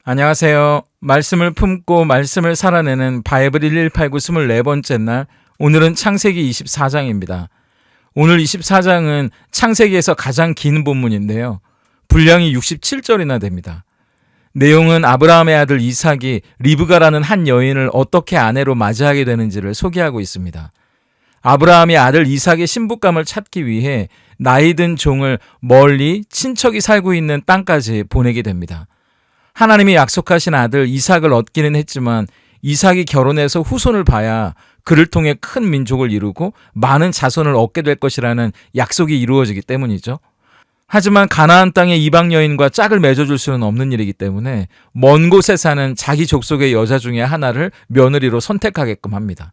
안녕하세요. 말씀을 품고 말씀을 살아내는 바이블 1189 24번째 날, 오늘은 창세기 24장입니다. 오늘 24장은 창세기에서 가장 긴 본문인데요. 분량이 67절이나 됩니다. 내용은 아브라함의 아들 이삭이 리브가라는 한 여인을 어떻게 아내로 맞이하게 되는지를 소개하고 있습니다. 아브라함이 아들 이삭의 신부감을 찾기 위해 나이든 종을 멀리 친척이 살고 있는 땅까지 보내게 됩니다. 하나님이 약속하신 아들 이삭을 얻기는 했지만 이삭이 결혼해서 후손을 봐야 그를 통해 큰 민족을 이루고 많은 자손을 얻게 될 것이라는 약속이 이루어지기 때문이죠. 하지만 가나안 땅의 이방 여인과 짝을 맺어줄 수는 없는 일이기 때문에 먼 곳에 사는 자기 족속의 여자 중에 하나를 며느리로 선택하게끔 합니다.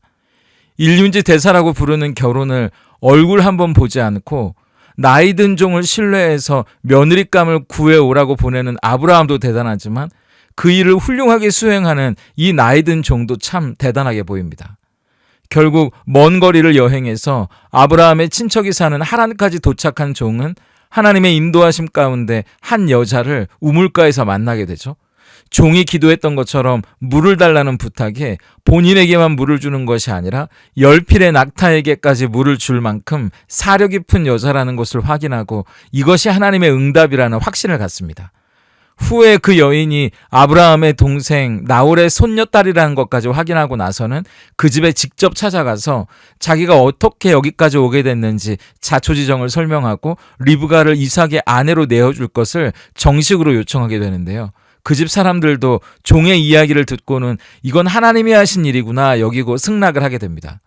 일륜지 대사라고 부르는 결혼을 얼굴 한번 보지 않고 나이든 종을 신뢰해서 며느리감을 구해오라고 보내는 아브라함도 대단하지만 그 일을 훌륭하게 수행하는 이 나이든 종도 참 대단하게 보입니다. 결국 먼 거리를 여행해서 아브라함의 친척이 사는 하란까지 도착한 종은 하나님의 인도하심 가운데 한 여자를 우물가에서 만나게 되죠. 종이 기도했던 것처럼 물을 달라는 부탁에 본인에게만 물을 주는 것이 아니라 10필의 낙타에게까지 물을 줄 만큼 사려 깊은 여자라는 것을 확인하고 이것이 하나님의 응답이라는 확신을 갖습니다. 후에 그 여인이 아브라함의 동생 나홀의 손녀딸이라는 것까지 확인하고 나서는 그 집에 직접 찾아가서 자기가 어떻게 여기까지 오게 됐는지 자초지정을 설명하고 리브가를 이삭의 아내로 내어줄 것을 정식으로 요청하게 되는데요. 그 집 사람들도 종의 이야기를 듣고는 이건 하나님이 하신 일이구나 여기고 승낙을 하게 됩니다.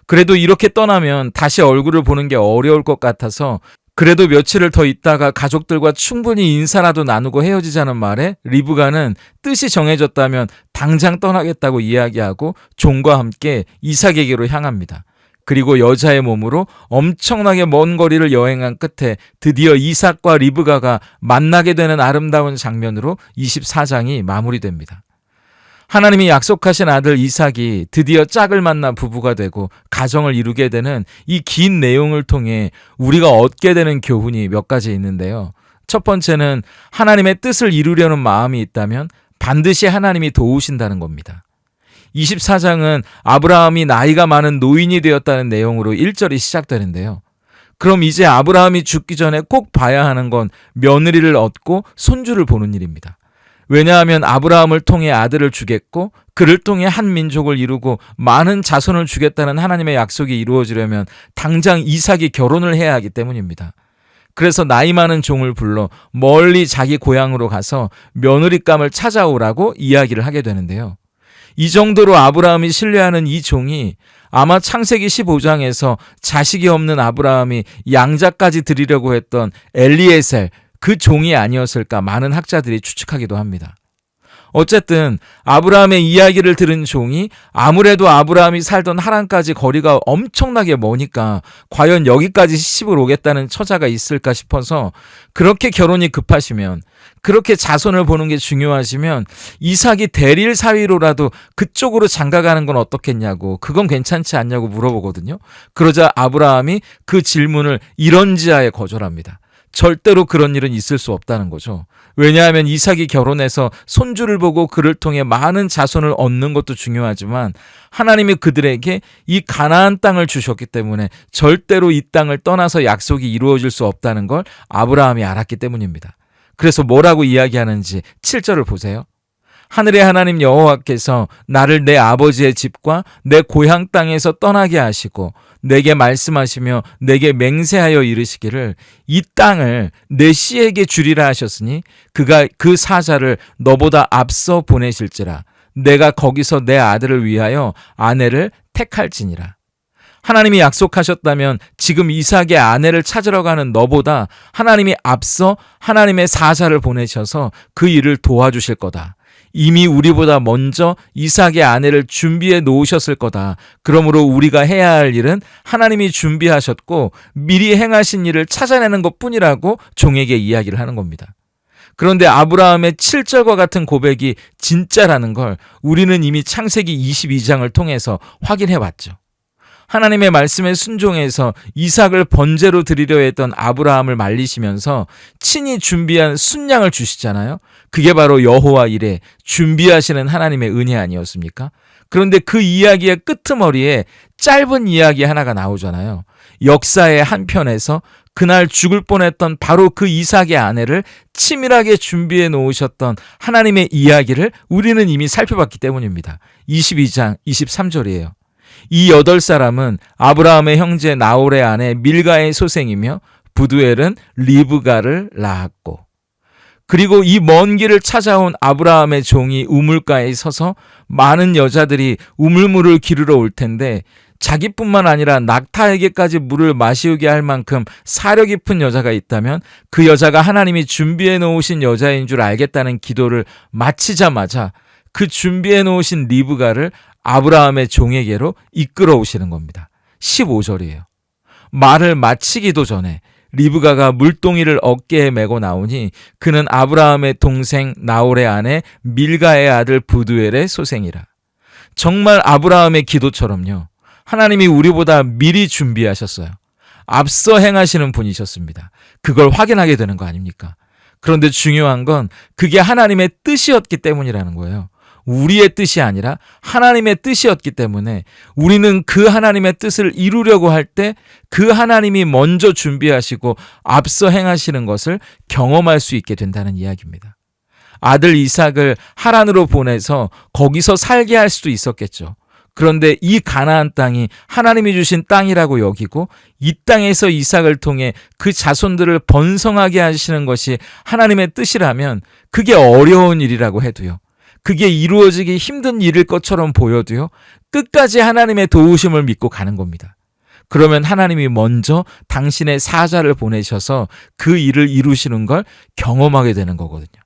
그래도 이렇게 떠나면 다시 얼굴을 보는 게 어려울 것 같아서 그래도 며칠을 더 있다가 가족들과 충분히 인사라도 나누고 헤어지자는 말에 리브가는 뜻이 정해졌다면 당장 떠나겠다고 이야기하고 종과 함께 이삭에게로 향합니다. 그리고 여자의 몸으로 엄청나게 먼 거리를 여행한 끝에 드디어 이삭과 리브가가 만나게 되는 아름다운 장면으로 24장이 마무리됩니다. 하나님이 약속하신 아들 이삭이 드디어 짝을 만나 부부가 되고 가정을 이루게 되는 이 긴 내용을 통해 우리가 얻게 되는 교훈이 몇 가지 있는데요. 첫 번째는 하나님의 뜻을 이루려는 마음이 있다면 반드시 하나님이 도우신다는 겁니다. 24장은 아브라함이 나이가 많은 노인이 되었다는 내용으로 1절이 시작되는데요. 그럼 이제 아브라함이 죽기 전에 꼭 봐야 하는 건 며느리를 얻고 손주를 보는 일입니다. 왜냐하면 아브라함을 통해 아들을 주겠고 그를 통해 한 민족을 이루고 많은 자손을 주겠다는 하나님의 약속이 이루어지려면 당장 이삭이 결혼을 해야 하기 때문입니다. 그래서 나이 많은 종을 불러 멀리 자기 고향으로 가서 며느리감을 찾아오라고 이야기를 하게 되는데요. 이 정도로 아브라함이 신뢰하는 이 종이 아마 창세기 15장에서 자식이 없는 아브라함이 양자까지 드리려고 했던 엘리에셀 그 종이 아니었을까 많은 학자들이 추측하기도 합니다. 어쨌든 아브라함의 이야기를 들은 종이 아무래도 아브라함이 살던 하란까지 거리가 엄청나게 머니까 과연 여기까지 시집을 오겠다는 처자가 있을까 싶어서 그렇게 결혼이 급하시면 그렇게 자손을 보는 게 중요하시면 이삭이 대릴 사위로라도 그쪽으로 장가가는 건 어떻겠냐고 그건 괜찮지 않냐고 물어보거든요. 그러자 아브라함이 그 질문을 이런지하에 거절합니다. 절대로 그런 일은 있을 수 없다는 거죠. 왜냐하면 이삭이 결혼해서 손주를 보고 그를 통해 많은 자손을 얻는 것도 중요하지만 하나님이 그들에게 이 가나안 땅을 주셨기 때문에 절대로 이 땅을 떠나서 약속이 이루어질 수 없다는 걸 아브라함이 알았기 때문입니다. 그래서 뭐라고 이야기하는지 7절을 보세요. 하늘의 하나님 여호와께서 나를 내 아버지의 집과 내 고향 땅에서 떠나게 하시고 내게 말씀하시며 내게 맹세하여 이르시기를 이 땅을 내 씨에게 주리라 하셨으니 그가 그 사자를 너보다 앞서 보내실지라 내가 거기서 내 아들을 위하여 아내를 택할지니라. 하나님이 약속하셨다면 지금 이삭의 아내를 찾으러 가는 너보다 하나님이 앞서 하나님의 사자를 보내셔서 그 일을 도와주실 거다. 이미 우리보다 먼저 이삭의 아내를 준비해 놓으셨을 거다. 그러므로 우리가 해야 할 일은 하나님이 준비하셨고 미리 행하신 일을 찾아내는 것뿐이라고 종에게 이야기를 하는 겁니다. 그런데 아브라함의 7절과 같은 고백이 진짜라는 걸 우리는 이미 창세기 22장을 통해서 확인해 왔죠. 하나님의 말씀에 순종해서 이삭을 번제로 드리려 했던 아브라함을 말리시면서 친히 준비한 순양을 주시잖아요. 그게 바로 여호와 이레, 준비하시는 하나님의 은혜 아니었습니까? 그런데 그 이야기의 끄트머리에 짧은 이야기 하나가 나오잖아요. 역사의 한편에서 그날 죽을 뻔했던 바로 그 이삭의 아내를 치밀하게 준비해 놓으셨던 하나님의 이야기를 우리는 이미 살펴봤기 때문입니다. 22장 23절이에요. 이 8사람은 아브라함의 형제 나홀의 아내 밀가의 소생이며 부두엘은 리브가를 낳았고, 그리고 이 먼 길을 찾아온 아브라함의 종이 우물가에 서서 많은 여자들이 우물물을 기르러 올 텐데 자기뿐만 아니라 낙타에게까지 물을 마시우게 할 만큼 사려 깊은 여자가 있다면 그 여자가 하나님이 준비해 놓으신 여자인 줄 알겠다는 기도를 마치자마자 그 준비해 놓으신 리브가를 아브라함의 종에게로 이끌어 오시는 겁니다. 15절이에요. 말을 마치기도 전에 리브가가 물동이를 어깨에 메고 나오니 그는 아브라함의 동생 나홀의 아내 밀가의 아들 부두엘의 소생이라. 정말 아브라함의 기도처럼요. 하나님이 우리보다 미리 준비하셨어요. 앞서 행하시는 분이셨습니다. 그걸 확인하게 되는 거 아닙니까? 그런데 중요한 건 그게 하나님의 뜻이었기 때문이라는 거예요. 우리의 뜻이 아니라 하나님의 뜻이었기 때문에 우리는 그 하나님의 뜻을 이루려고 할 때 그 하나님이 먼저 준비하시고 앞서 행하시는 것을 경험할 수 있게 된다는 이야기입니다. 아들 이삭을 하란으로 보내서 거기서 살게 할 수도 있었겠죠. 그런데 이 가나안 땅이 하나님이 주신 땅이라고 여기고 이 땅에서 이삭을 통해 그 자손들을 번성하게 하시는 것이 하나님의 뜻이라면 그게 어려운 일이라고 해도요, 그게 이루어지기 힘든 일일 것처럼 보여도요, 끝까지 하나님의 도우심을 믿고 가는 겁니다. 그러면 하나님이 먼저 당신의 사자를 보내셔서 그 일을 이루시는 걸 경험하게 되는 거거든요.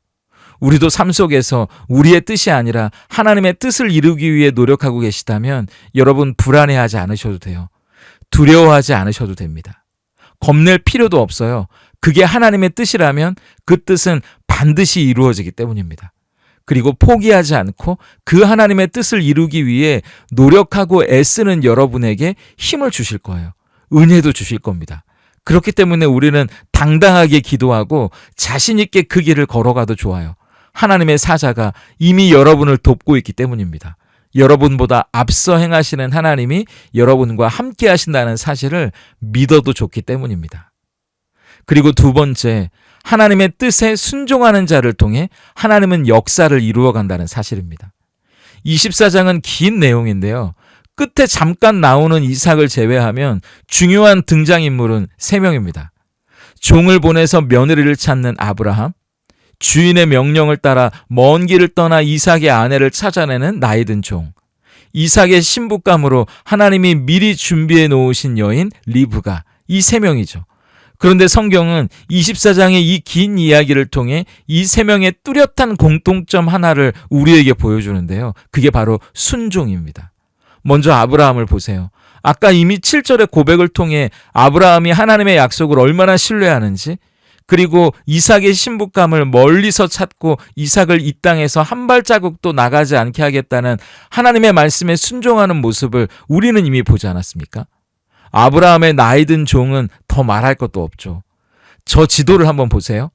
우리도 삶 속에서 우리의 뜻이 아니라 하나님의 뜻을 이루기 위해 노력하고 계시다면 여러분 불안해하지 않으셔도 돼요. 두려워하지 않으셔도 됩니다. 겁낼 필요도 없어요. 그게 하나님의 뜻이라면 그 뜻은 반드시 이루어지기 때문입니다. 그리고 포기하지 않고 그 하나님의 뜻을 이루기 위해 노력하고 애쓰는 여러분에게 힘을 주실 거예요. 은혜도 주실 겁니다. 그렇기 때문에 우리는 당당하게 기도하고 자신 있게 그 길을 걸어가도 좋아요. 하나님의 사자가 이미 여러분을 돕고 있기 때문입니다. 여러분보다 앞서 행하시는 하나님이 여러분과 함께 하신다는 사실을 믿어도 좋기 때문입니다. 그리고 두 번째, 하나님의 뜻에 순종하는 자를 통해 하나님은 역사를 이루어 간다는 사실입니다. 24장은 긴 내용인데요. 끝에 잠깐 나오는 이삭을 제외하면 중요한 등장인물은 3명입니다. 종을 보내서 며느리를 찾는 아브라함, 주인의 명령을 따라 먼 길을 떠나 이삭의 아내를 찾아내는 나이든 종, 이삭의 신부감으로 하나님이 미리 준비해 놓으신 여인 리브가, 이 3명이죠. 그런데 성경은 24장의 이 긴 이야기를 통해 이 3명의 뚜렷한 공통점 하나를 우리에게 보여주는데요. 그게 바로 순종입니다. 먼저 아브라함을 보세요. 아까 이미 7절의 고백을 통해 아브라함이 하나님의 약속을 얼마나 신뢰하는지, 그리고 이삭의 신부감을 멀리서 찾고 이삭을 이 땅에서 한 발자국도 나가지 않게 하겠다는 하나님의 말씀에 순종하는 모습을 우리는 이미 보지 않았습니까? 아브라함의 나이든 종은 더 말할 것도 없죠. 저 지도를 한번 보세요.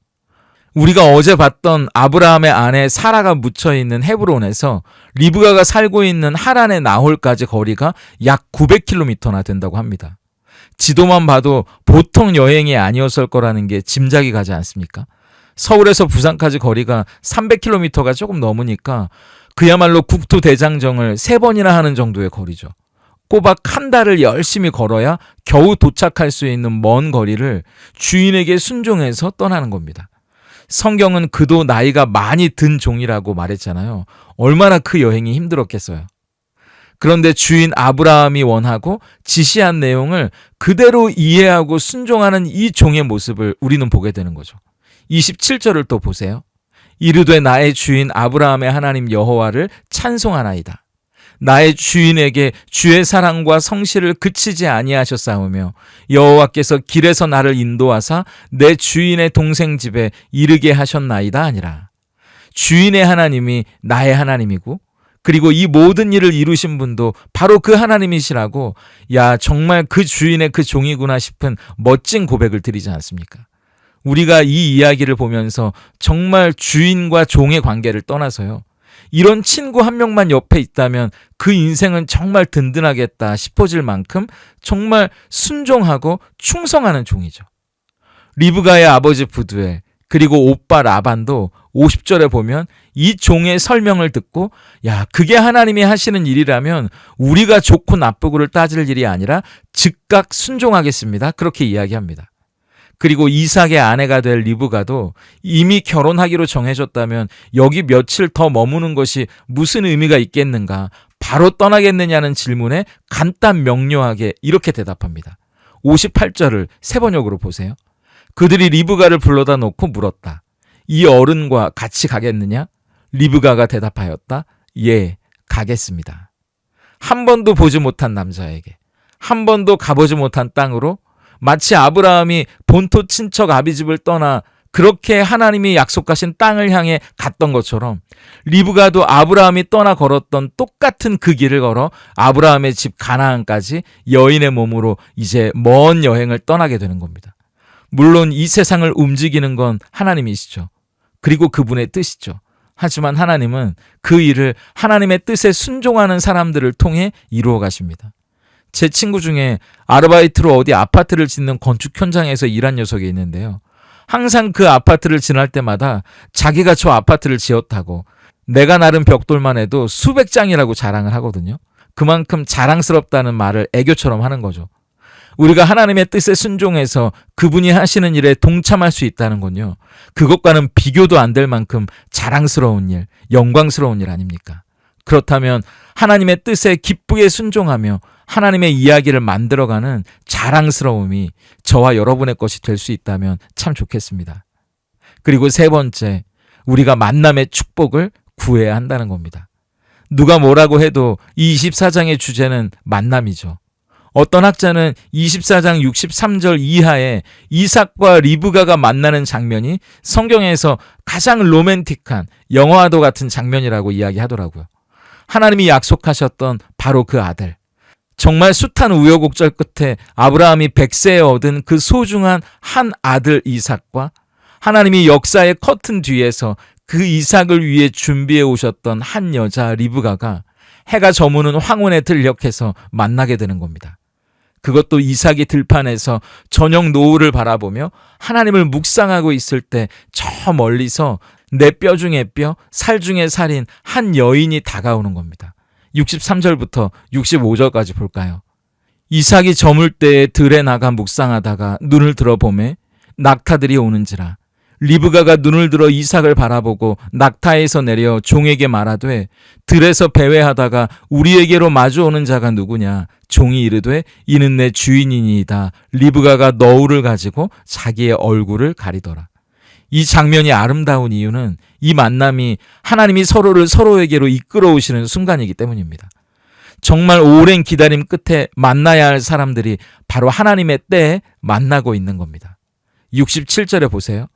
우리가 어제 봤던 아브라함의 아내 사라가 묻혀있는 헤브론에서 리브가가 살고 있는 하란의 나홀까지 거리가 약 900km나 된다고 합니다. 지도만 봐도 보통 여행이 아니었을 거라는 게 짐작이 가지 않습니까? 서울에서 부산까지 거리가 300km가 조금 넘으니까 그야말로 국토대장정을 3번이나 하는 정도의 거리죠. 꼬박 한 달을 열심히 걸어야 겨우 도착할 수 있는 먼 거리를 주인에게 순종해서 떠나는 겁니다. 성경은 그도 나이가 많이 든 종이라고 말했잖아요. 얼마나 그 여행이 힘들었겠어요. 그런데 주인 아브라함이 원하고 지시한 내용을 그대로 이해하고 순종하는 이 종의 모습을 우리는 보게 되는 거죠. 27절을 또 보세요. 이르되 나의 주인 아브라함의 하나님 여호와를 찬송하나이다. 나의 주인에게 주의 사랑과 성실을 그치지 아니하셨사오며 여호와께서 길에서 나를 인도하사 내 주인의 동생 집에 이르게 하셨나이다 하니라. 주인의 하나님이 나의 하나님이고 그리고 이 모든 일을 이루신 분도 바로 그 하나님이시라고, 야, 정말 그 주인의 그 종이구나 싶은 멋진 고백을 드리지 않습니까? 우리가 이 이야기를 보면서 정말 주인과 종의 관계를 떠나서요, 이런 친구 한 명만 옆에 있다면 그 인생은 정말 든든하겠다 싶어질 만큼 정말 순종하고 충성하는 종이죠. 리브가의 아버지 부두엘, 그리고 오빠 라반도 50절에 보면 이 종의 설명을 듣고, 야, 그게 하나님이 하시는 일이라면 우리가 좋고 나쁘고를 따질 일이 아니라 즉각 순종하겠습니다, 그렇게 이야기합니다. 그리고 이삭의 아내가 될 리브가도 이미 결혼하기로 정해졌다면 여기 며칠 더 머무는 것이 무슨 의미가 있겠는가, 바로 떠나겠느냐는 질문에 간단 명료하게 이렇게 대답합니다. 58절을 세 번역으로 보세요. 그들이 리브가를 불러다 놓고 물었다. 이 어른과 같이 가겠느냐? 리브가가 대답하였다. 예, 가겠습니다. 한 번도 보지 못한 남자에게, 한 번도 가보지 못한 땅으로, 마치 아브라함이 본토 친척 아비집을 떠나 그렇게 하나님이 약속하신 땅을 향해 갔던 것처럼 리브가도 아브라함이 떠나 걸었던 똑같은 그 길을 걸어 아브라함의 집 가나안까지 여인의 몸으로 이제 먼 여행을 떠나게 되는 겁니다. 물론 이 세상을 움직이는 건 하나님이시죠. 그리고 그분의 뜻이죠. 하지만 하나님은 그 일을 하나님의 뜻에 순종하는 사람들을 통해 이루어 가십니다. 제 친구 중에 아르바이트로 어디 아파트를 짓는 건축 현장에서 일한 녀석이 있는데요. 항상 그 아파트를 지날 때마다 자기가 저 아파트를 지었다고, 내가 나른 벽돌만 해도 수백 장이라고 자랑을 하거든요. 그만큼 자랑스럽다는 말을 애교처럼 하는 거죠. 우리가 하나님의 뜻에 순종해서 그분이 하시는 일에 동참할 수 있다는 건요, 그것과는 비교도 안 될 만큼 자랑스러운 일, 영광스러운 일 아닙니까? 그렇다면 하나님의 뜻에 기쁘게 순종하며 하나님의 이야기를 만들어가는 자랑스러움이 저와 여러분의 것이 될 수 있다면 참 좋겠습니다. 그리고 세 번째, 우리가 만남의 축복을 구해야 한다는 겁니다. 누가 뭐라고 해도 이 24장의 주제는 만남이죠. 어떤 학자는 24장 63절 이하에 이삭과 리브가가 만나는 장면이 성경에서 가장 로맨틱한 영화와도 같은 장면이라고 이야기하더라고요. 하나님이 약속하셨던 바로 그 아들, 정말 숱한 우여곡절 끝에 아브라함이 100세에 얻은 그 소중한 한 아들 이삭과 하나님이 역사의 커튼 뒤에서 그 이삭을 위해 준비해 오셨던 한 여자 리브가가 해가 저무는 황혼에 들녘에서 만나게 되는 겁니다. 그것도 이삭이 들판에서 저녁 노을을 바라보며 하나님을 묵상하고 있을 때 저 멀리서 내 뼈 중에 뼈, 살 중에 살인 한 여인이 다가오는 겁니다. 63절부터 65절까지 볼까요? 이삭이 저물 때에 들에 나가 묵상하다가 눈을 들어보매 낙타들이 오는지라. 리브가가 눈을 들어 이삭을 바라보고 낙타에서 내려 종에게 말하되, 들에서 배회하다가 우리에게로 마주오는 자가 누구냐? 종이 이르되, 이는 내 주인이니이다. 리브가가 너울을 가지고 자기의 얼굴을 가리더라. 이 장면이 아름다운 이유는 이 만남이 하나님이 서로를 서로에게로 이끌어 오시는 순간이기 때문입니다. 정말 오랜 기다림 끝에 만나야 할 사람들이 바로 하나님의 때에 만나고 있는 겁니다. 67절에 보세요.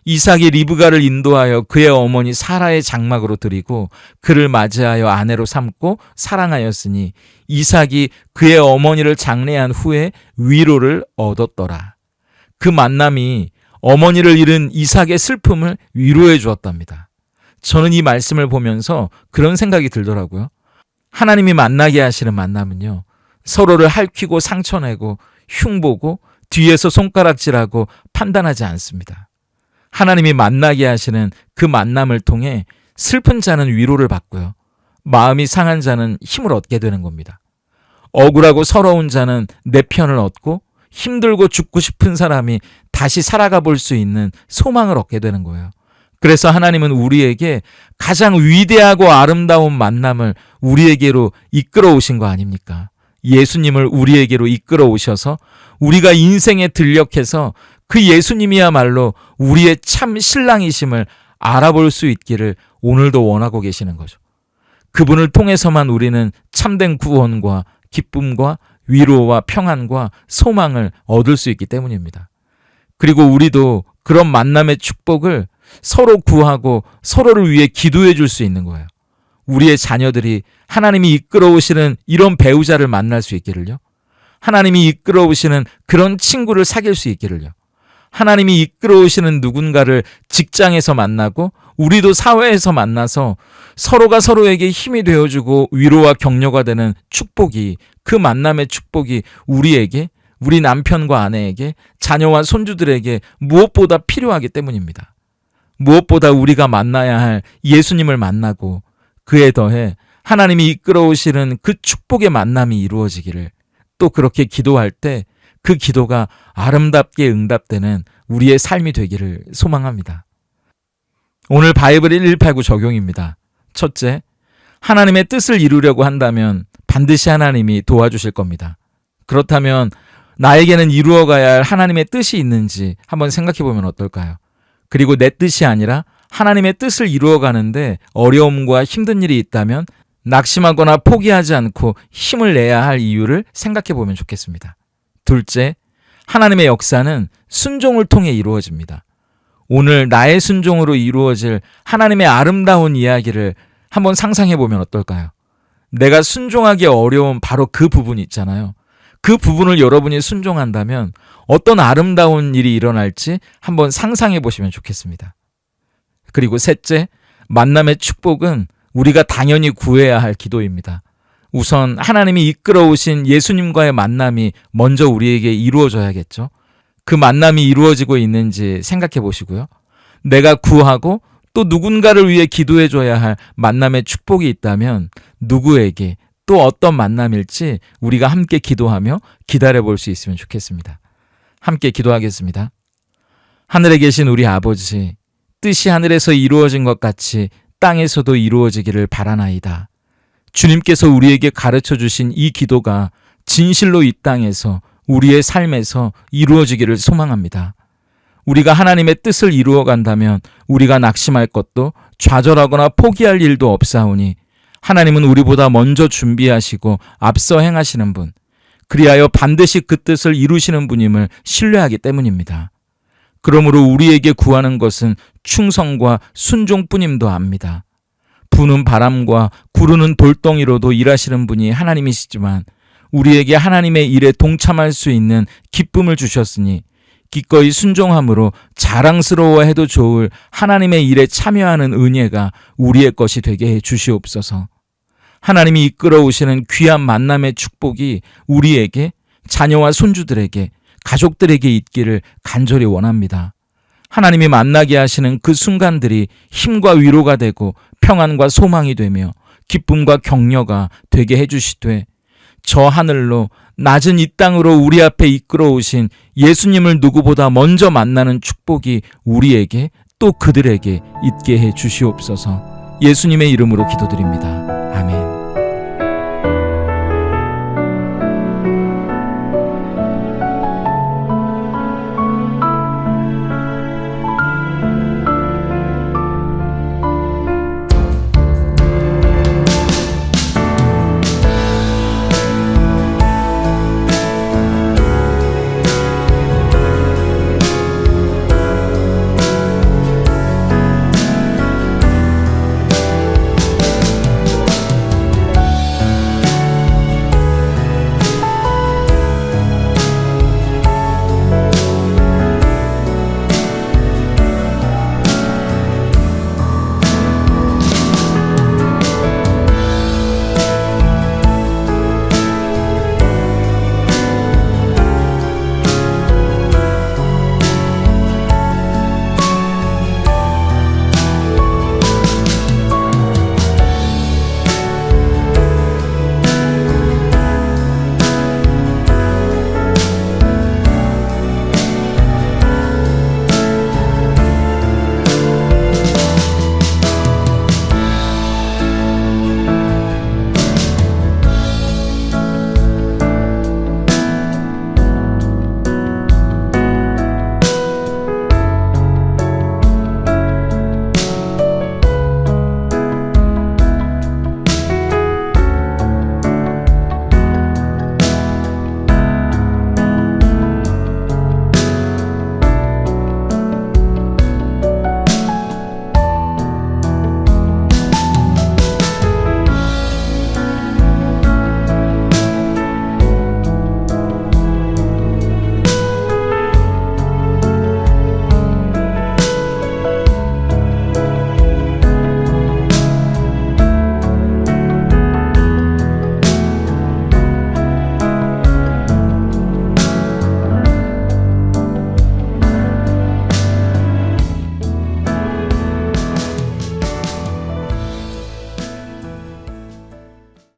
이삭이 리브가를 인도하여 그의 어머니 사라의 장막으로 들이고 그를 맞이하여 아내로 삼고 사랑하였으니 이삭이 그의 어머니를 장례한 후에 위로를 얻었더라. 그 만남이 어머니를 잃은 이삭의 슬픔을 위로해 주었답니다. 저는 이 말씀을 보면서 그런 생각이 들더라고요. 하나님이 만나게 하시는 만남은요, 서로를 핥히고 상처내고 흉보고 뒤에서 손가락질하고 판단하지 않습니다. 하나님이 만나게 하시는 그 만남을 통해 슬픈 자는 위로를 받고요, 마음이 상한 자는 힘을 얻게 되는 겁니다. 억울하고 서러운 자는 내 편을 얻고 힘들고 죽고 싶은 사람이 다시 살아가 볼 수 있는 소망을 얻게 되는 거예요. 그래서 하나님은 우리에게 가장 위대하고 아름다운 만남을 우리에게로 이끌어 오신 거 아닙니까? 예수님을 우리에게로 이끌어 오셔서 우리가 인생에 들녘에서 그 예수님이야말로 우리의 참 신랑이심을 알아볼 수 있기를 오늘도 원하고 계시는 거죠. 그분을 통해서만 우리는 참된 구원과 기쁨과 위로와 평안과 소망을 얻을 수 있기 때문입니다. 그리고 우리도 그런 만남의 축복을 서로 구하고 서로를 위해 기도해 줄 수 있는 거예요. 우리의 자녀들이 하나님이 이끌어오시는 이런 배우자를 만날 수 있기를요. 하나님이 이끌어오시는 그런 친구를 사귈 수 있기를요. 하나님이 이끌어오시는 누군가를 직장에서 만나고 우리도 사회에서 만나서 서로가 서로에게 힘이 되어주고 위로와 격려가 되는 축복이, 그 만남의 축복이 우리에게, 우리 남편과 아내에게, 자녀와 손주들에게 무엇보다 필요하기 때문입니다. 무엇보다 우리가 만나야 할 예수님을 만나고 그에 더해 하나님이 이끌어오시는 그 축복의 만남이 이루어지기를, 또 그렇게 기도할 때 그 기도가 아름답게 응답되는 우리의 삶이 되기를 소망합니다. 오늘 바이블 1189 적용입니다. 첫째, 하나님의 뜻을 이루려고 한다면 반드시 하나님이 도와주실 겁니다. 그렇다면 나에게는 이루어가야 할 하나님의 뜻이 있는지 한번 생각해 보면 어떨까요? 그리고 내 뜻이 아니라 하나님의 뜻을 이루어가는데 어려움과 힘든 일이 있다면 낙심하거나 포기하지 않고 힘을 내야 할 이유를 생각해 보면 좋겠습니다. 둘째, 하나님의 역사는 순종을 통해 이루어집니다. 오늘 나의 순종으로 이루어질 하나님의 아름다운 이야기를 한번 상상해 보면 어떨까요? 내가 순종하기 어려운 바로 그 부분이 있잖아요. 그 부분을 여러분이 순종한다면 어떤 아름다운 일이 일어날지 한번 상상해 보시면 좋겠습니다. 그리고 셋째, 만남의 축복은 우리가 당연히 구해야 할 기도입니다. 우선 하나님이 이끌어오신 예수님과의 만남이 먼저 우리에게 이루어져야겠죠. 그 만남이 이루어지고 있는지 생각해 보시고요. 내가 구하고 또 누군가를 위해 기도해 줘야 할 만남의 축복이 있다면 누구에게 또 어떤 만남일지 우리가 함께 기도하며 기다려 볼 수 있으면 좋겠습니다. 함께 기도하겠습니다. 하늘에 계신 우리 아버지, 뜻이 하늘에서 이루어진 것 같이 땅에서도 이루어지기를 바라나이다. 주님께서 우리에게 가르쳐 주신 이 기도가 진실로 이 땅에서 우리의 삶에서 이루어지기를 소망합니다. 우리가 하나님의 뜻을 이루어 간다면 우리가 낙심할 것도 좌절하거나 포기할 일도 없사오니 하나님은 우리보다 먼저 준비하시고 앞서 행하시는 분, 그리하여 반드시 그 뜻을 이루시는 분임을 신뢰하기 때문입니다. 그러므로 우리에게 구하는 것은 충성과 순종뿐임도 압니다. 부는 바람과 구르는 돌덩이로도 일하시는 분이 하나님이시지만 우리에게 하나님의 일에 동참할 수 있는 기쁨을 주셨으니 기꺼이 순종함으로 자랑스러워해도 좋을 하나님의 일에 참여하는 은혜가 우리의 것이 되게 해 주시옵소서. 하나님이 이끌어오시는 귀한 만남의 축복이 우리에게, 자녀와 손주들에게, 가족들에게 있기를 간절히 원합니다. 하나님이 만나게 하시는 그 순간들이 힘과 위로가 되고 평안과 소망이 되며 기쁨과 격려가 되게 해주시되 저 하늘로 낮은 이 땅으로 우리 앞에 이끌어 오신 예수님을 누구보다 먼저 만나는 축복이 우리에게 또 그들에게 있게 해 주시옵소서. 예수님의 이름으로 기도드립니다.